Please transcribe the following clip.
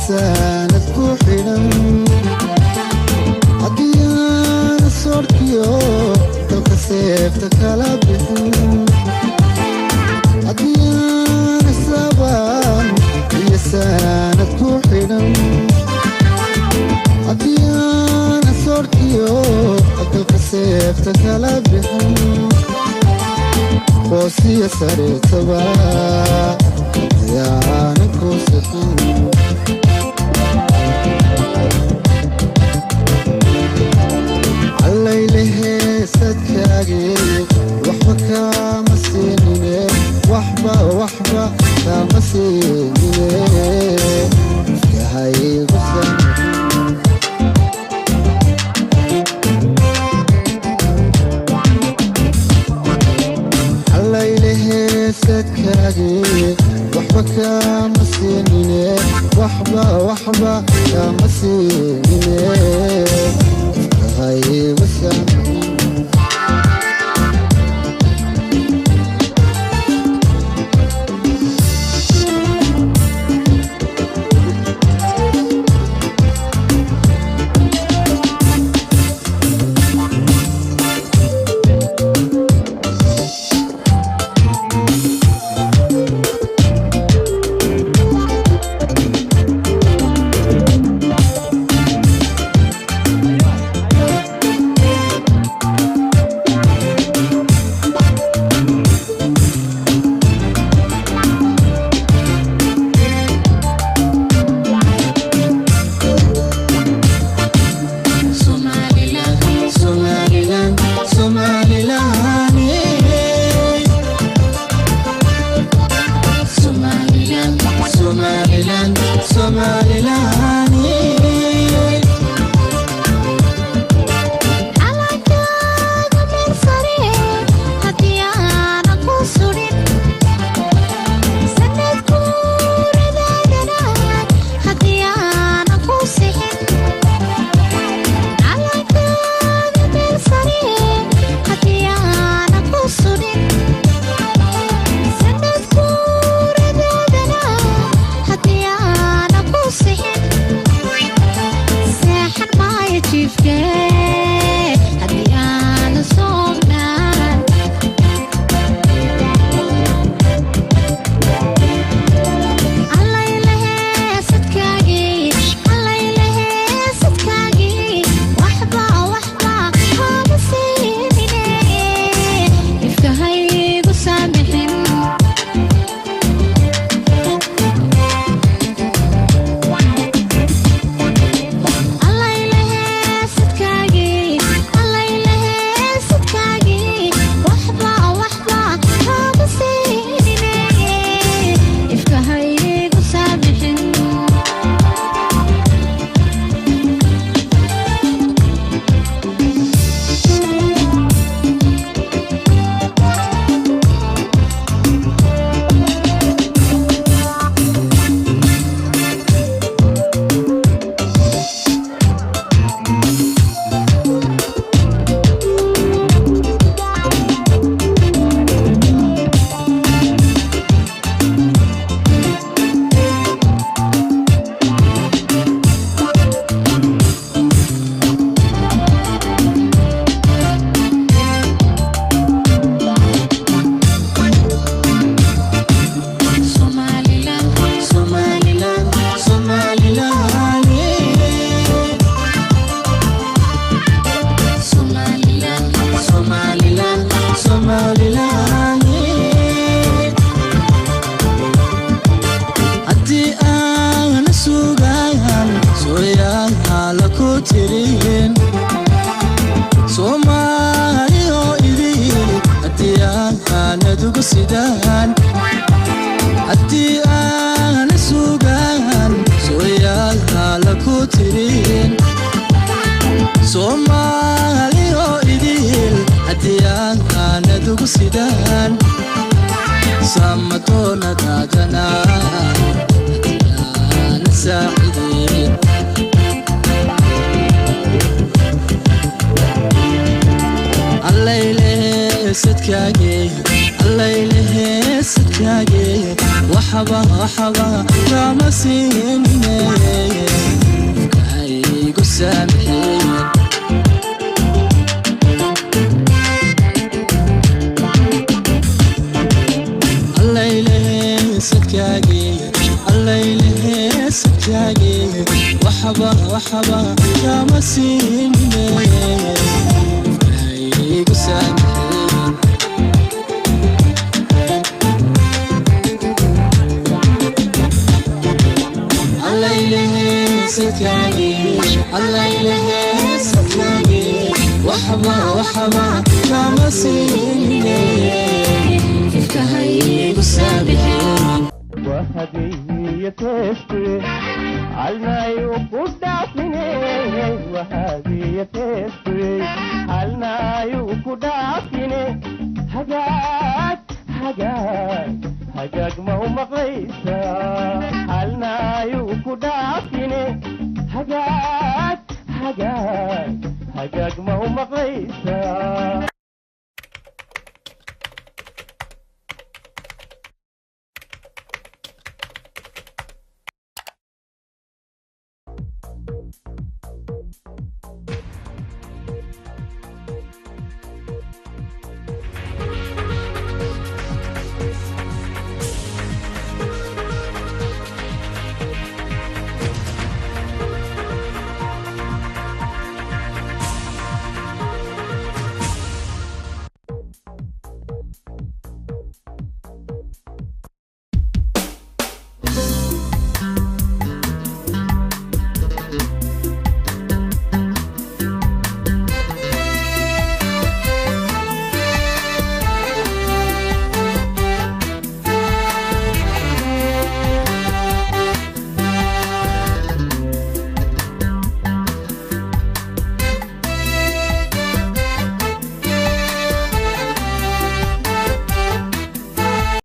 saanad ku xidhan haddii aan soorkiyo dalka seefta kala bixin haddii aan sabaan iyo saanad ku xidhan haddii aan soorkiyo dalka seefta kala bixin hoosiya sareetaba yaana ku sixin allaylehe sadkaagii waxba kaama siinine waxba kaama siinine iskahaygu samixin allaylehe sadkaagii waxba kaama siinine waxba kaama siinine iskahaygu samixin سمتونا تاجنا ساعدين الليلة ستكاجي الليلة ستكاجي وحبا وحبا رامسيني كهيك السامحين الليلة سكاقي الليلة سكاقي وحبا وحبا رامسيني كهيك السامحين الليلة سكاقي الليلة سكاقي وحبا وحبا رامسيني كهيك السامحين وهدية تشتري عالنا يوكود عفني وهدية تشتري عالنا يوكود عفني حاجات حاجات ما هو مقيسة عالنا يوكود عفني حاجات ما هو مقيسة